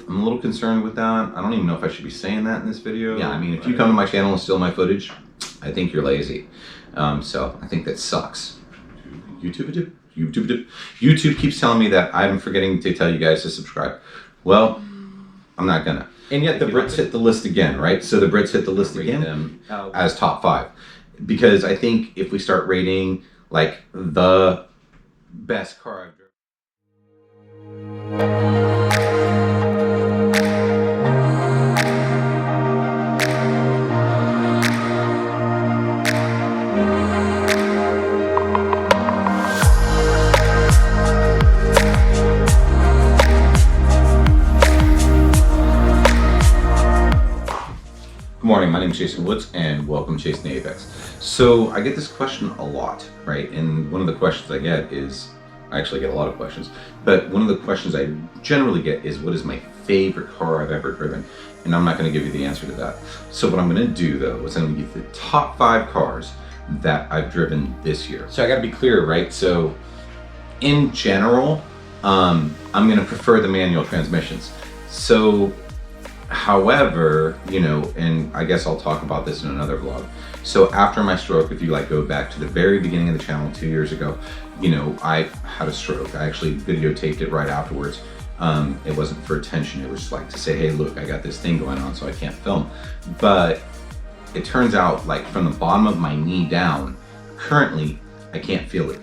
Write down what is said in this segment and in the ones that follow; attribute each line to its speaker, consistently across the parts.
Speaker 1: I'm a little concerned with that. I don't even know if I should be saying that in this video. Yeah, I mean, if you come to my channel and steal my footage, I think you're lazy. So I think that sucks. YouTube keeps telling me that I'm forgetting to tell you guys to subscribe. Well, I'm not gonna. And yet the Brits hit the list again, right? So the Brits hit the list again as top 5. Because I think if we start rating like the best car I've driven. Good morning, my name is Jason Woods and welcome to Chasing the Apex. So I get this question a lot, right? And one of the questions I get is, I actually get a lot of questions, but one of the questions I generally get is, what is my favorite car I've ever driven? And I'm not gonna give you the answer to that. So what I'm gonna do though, is I'm gonna give you the top 5 cars that I've driven this year. So I gotta be clear, right? So in general, I'm gonna prefer the manual transmissions. So however, you know, and I guess I'll talk about this in another vlog. So after my stroke, if you like go back to the very beginning of the channel 2 years ago, you know, I had a stroke. I actually videotaped it right afterwards. It wasn't for attention. It was like to say, hey, look, I got this thing going on, so I can't film. But it turns out, like from the bottom of my knee down, currently, I can't feel it,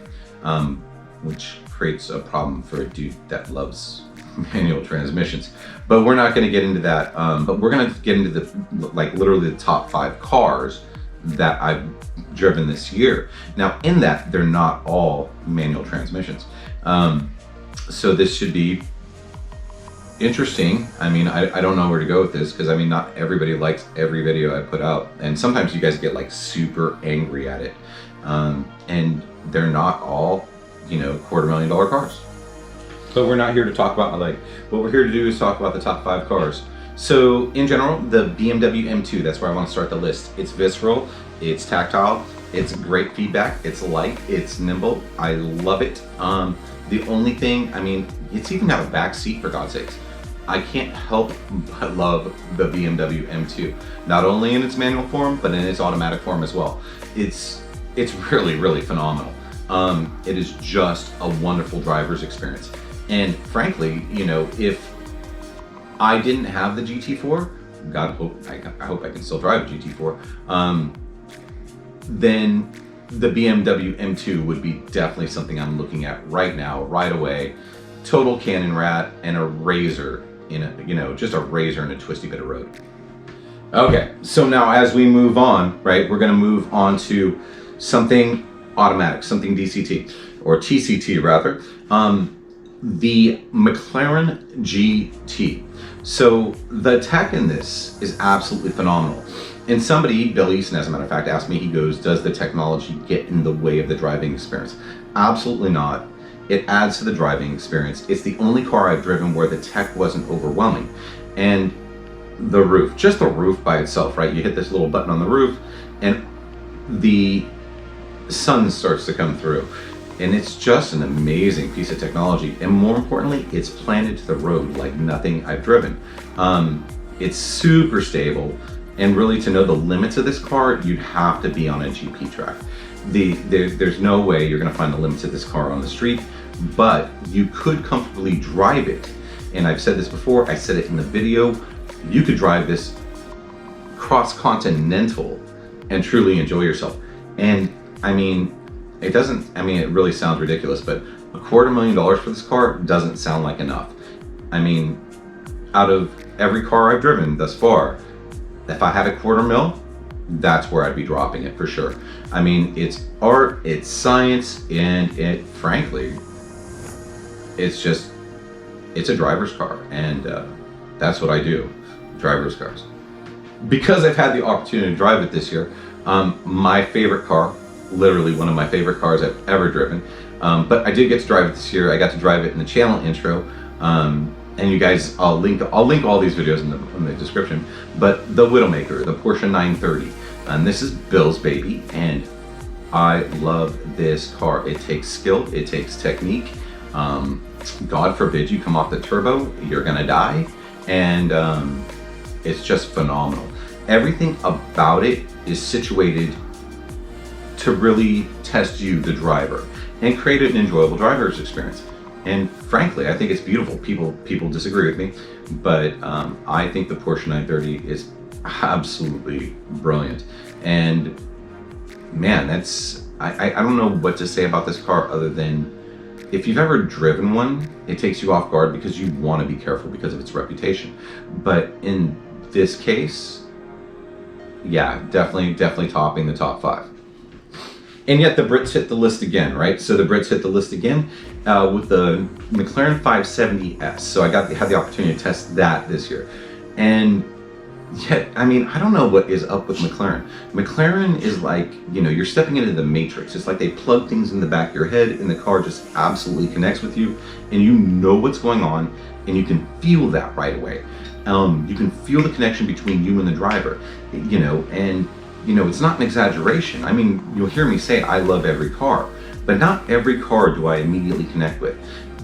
Speaker 1: which creates a problem for a dude that loves manual transmissions. But we're not going to get into that. But we're going to get into the, like literally the top 5 cars that I've driven this year. Now in that, they're not all manual transmissions. So this should be interesting. I mean, I don't know where to go with this, because I mean, not everybody likes every video I put out. And sometimes you guys get like super angry at it. And they're not all, you know, $250,000 cars. But we're not here to talk about, like, what we're here to do is talk about the top 5 cars. So in general, the BMW M2, that's where I want to start the list. It's visceral, it's tactile, it's great feedback, it's light, it's nimble, I love it. The only thing, I mean, it's even got a back seat, for God's sakes. I can't help but love the BMW M2, not only in its manual form, but in its automatic form as well. It's really, really phenomenal. It is just a wonderful driver's experience. And frankly, you know, if I didn't have the GT4, God, I hope I can still drive a GT4, then the BMW M2 would be definitely something I'm looking at right now, right away. Total cannon rat and a razor in a, you know, just a razor in a twisty bit of road. Okay, so now as we move on, right, we're gonna move on to something automatic, something DCT, or TCT rather. The McLaren GT. So the tech in this is absolutely phenomenal. And somebody, Bill Easton, as a matter of fact, asked me, he goes, does the technology get in the way of the driving experience? Absolutely not. It adds to the driving experience. It's the only car I've driven where the tech wasn't overwhelming. And the roof, just the roof by itself, right? You hit this little button on the roof and the sun starts to come through. And it's just an amazing piece of technology. And more importantly, it's planted to the road like nothing I've driven. It's super stable. And really, to know the limits of this car, you'd have to be on a GP track. There's no way you're gonna find the limits of this car on the street, but you could comfortably drive it. And I've said this before, I said it in the video, you could drive this cross-continental and truly enjoy yourself. And I mean, it doesn't, I mean, it really sounds ridiculous, but $250,000 for this car doesn't sound like enough. I mean, out of every car I've driven thus far, if I had $250,000, that's where I'd be dropping it for sure. I mean, it's art, it's science, and it, frankly, it's just, it's a driver's car. And that's what I do, driver's cars. Because I've had the opportunity to drive it this year, my favorite car, literally one of my favorite cars I've ever driven. But I did get to drive it this year. I got to drive it in the channel intro. And you guys, I'll link all these videos in the description. But the Widowmaker, the Porsche 930, and this is Bill's baby, and I love this car. It takes skill, it takes technique. God forbid you come off the turbo, you're gonna die. and it's just phenomenal. Everything about it is situated to really test you, the driver, and create an enjoyable driver's experience. And frankly, I think it's beautiful. People disagree with me, but I think the Porsche 930 is absolutely brilliant. And man, I don't know what to say about this car other than, if you've ever driven one, it takes you off guard because you want to be careful because of its reputation. But in this case, yeah, definitely topping the top 5. And yet the Brits hit the list again, right? So the Brits hit the list again with the McLaren 570S. So I had the opportunity to test that this year. And yet, I mean, I don't know what is up with McLaren. McLaren is like, you know, you're stepping into the matrix. It's like they plug things in the back of your head and the car just absolutely connects with you, and you know what's going on, and you can feel that right away. You can feel the connection between you and the driver, you know, and you know, it's not an exaggeration. I mean, you'll hear me say I love every car, but not every car do I immediately connect with.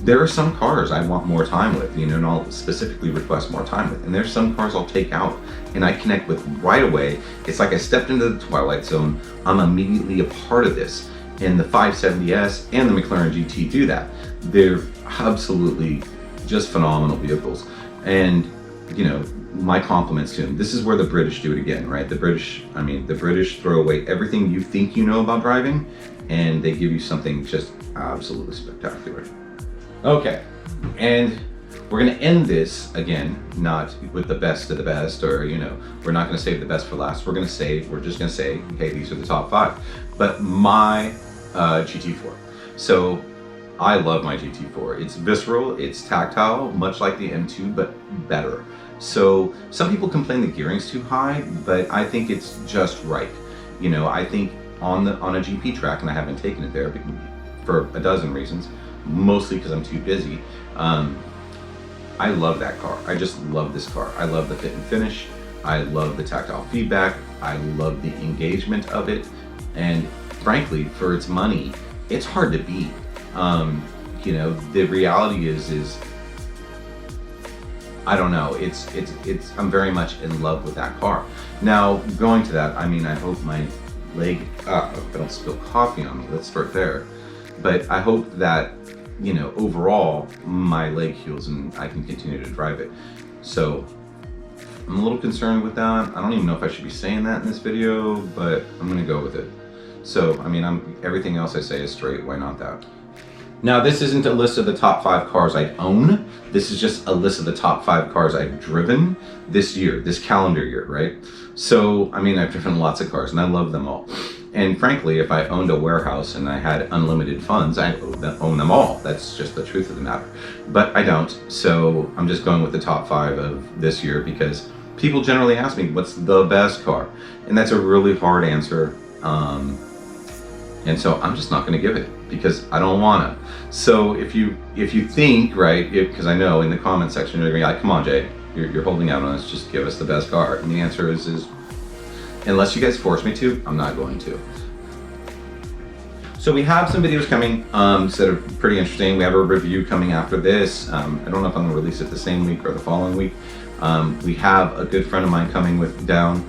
Speaker 1: There are some cars I want more time with, you know, and I'll specifically request more time with. And there's some cars I'll take out and I connect with right away. It's like I stepped into the twilight zone. I'm immediately a part of this. And the 570S and the McLaren GT do that. They're absolutely just phenomenal vehicles. And, you know, my compliments to them. This is where the British do it again, right? The British throw away everything you think you know about driving, and they give you something just absolutely spectacular. Okay, and we're gonna end this again, not with the best of the best, or, you know, we're not gonna save the best for last. We're just gonna say, okay, these are the top 5. But my GT4. So I love my GT4. It's visceral, it's tactile, much like the M2, but better. So some people complain the gearing's too high, but I think it's just right. You know, I think on a GP track, and I haven't taken it there for a dozen reasons, mostly because I'm too busy. I love that car. I just love this car. I love the fit and finish. I love the tactile feedback. I love the engagement of it. And frankly, for its money, it's hard to beat. You know, the reality is I don't know, I'm very much in love with that car. Now, going to that, I mean, I hope my leg, I don't spill coffee on me, let's start there. But I hope that, you know, overall, my leg heals and I can continue to drive it. So, I'm a little concerned with that. I don't even know if I should be saying that in this video, but I'm gonna go with it. So, I mean, everything else I say is straight, why not that? Now, this isn't a list of the top 5 cars I own. This is just a list of the top 5 cars I've driven this year, this calendar year, right? So, I mean, I've driven lots of cars and I love them all. And frankly, if I owned a warehouse and I had unlimited funds, I'd own them all. That's just the truth of the matter. But I don't, so I'm just going with the top 5 of this year because people generally ask me, what's the best car? And that's a really hard answer. And so I'm just not going to give it because I don't want to. So if you think, right, because I know in the comment section you're going to be like, come on, Jay, you're holding out on us, just give us the best car. And the answer is unless you guys force me to, I'm not going to. So we have some videos coming that are pretty interesting. We have a review coming after this. I don't know if I'm going to release it the same week or the following week. We have a good friend of mine coming with down.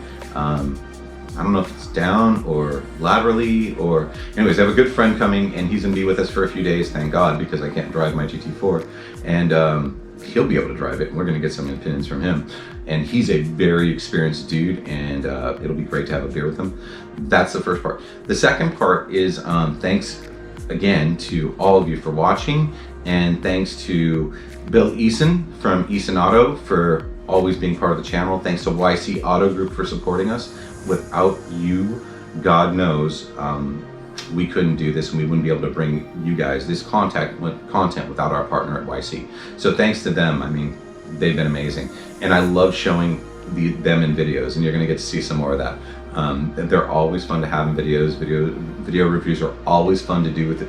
Speaker 1: I don't know if it's down or laterally or, anyways, I have a good friend coming and he's gonna be with us for a few days, thank God, because I can't drive my GT4. And he'll be able to drive it and we're gonna get some opinions from him. And he's a very experienced dude and it'll be great to have a beer with him. That's the first part. The second part is thanks again to all of you for watching, and thanks to Bill Eason from Eason Auto for always being part of the channel. Thanks to YC Auto Group for supporting us. Without you, God knows, we couldn't do this and we wouldn't be able to bring you guys this content without our partner at YC. So thanks to them, I mean, they've been amazing. And I love showing them in videos, and you're gonna get to see some more of that. They're always fun to have in videos. Video reviews are always fun to do with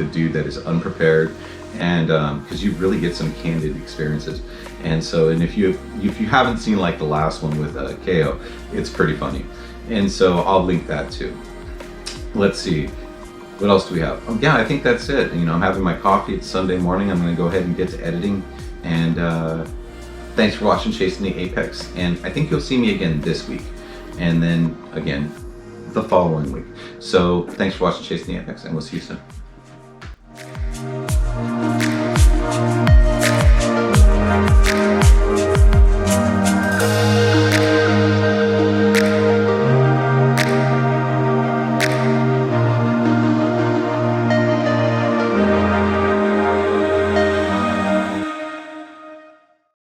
Speaker 1: a dude that is unprepared, and because you really get some candid experiences. And so, and if you haven't seen like the last one with KO, it's pretty funny. And so I'll link that too. Let's see, what else do we have? Oh yeah, I think that's it. You know, I'm having my coffee. It's Sunday morning. I'm gonna go ahead and get to editing, and Thanks for watching Chasing the Apex, and I think you'll see me again this week, and then again the following week. So thanks for watching Chasing the Apex, and we'll see you soon.